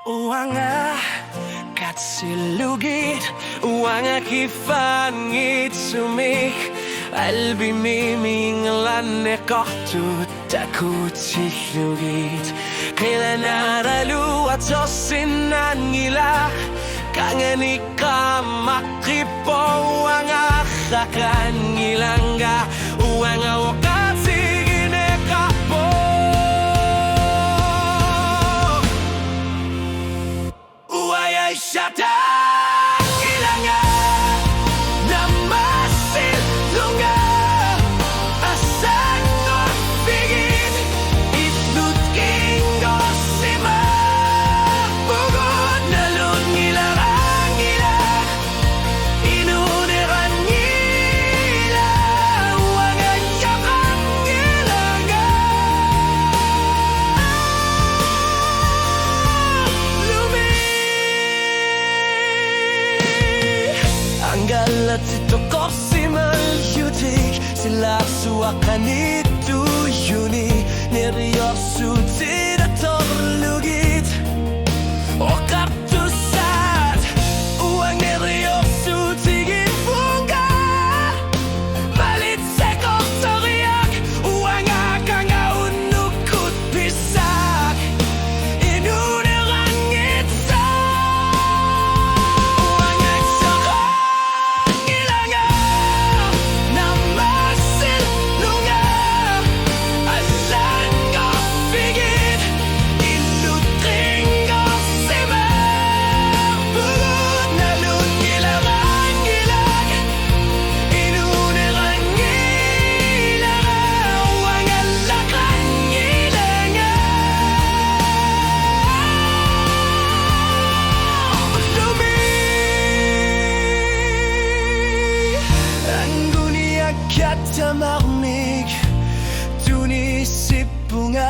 Uanga katsilugit, uanga kifangit sumik, qalbi miminglan kohtut takutilugit. Kailan naralu at sosin nila, kanganika makipo uanga kakangilanga, uanga wakati ginekapo. Uaya shata ilanga namasil lunga asango figit itlut kingo sima bugod na lungilarang ila inuneran ila wangan yakang ilanga Anggalat ito koksimal yutik sila suakan itu yuni neryosu tidak terlugit o kartusat uang neryosu tigit bunga malit sekok teriak uang akan unukut pisak inuneran ngitsa uang eksaka Kata marmig tunisip bunga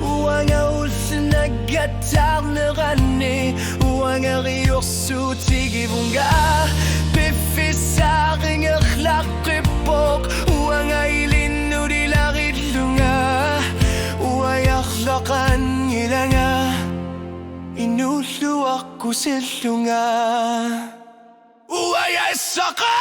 uang ulsin agatar nerani uang ariorsu tigi bunga befisaring akhlaqipok uang ailin nudilarit lunga uang akhlaqan ilanga inulu aku silunga uang ay saka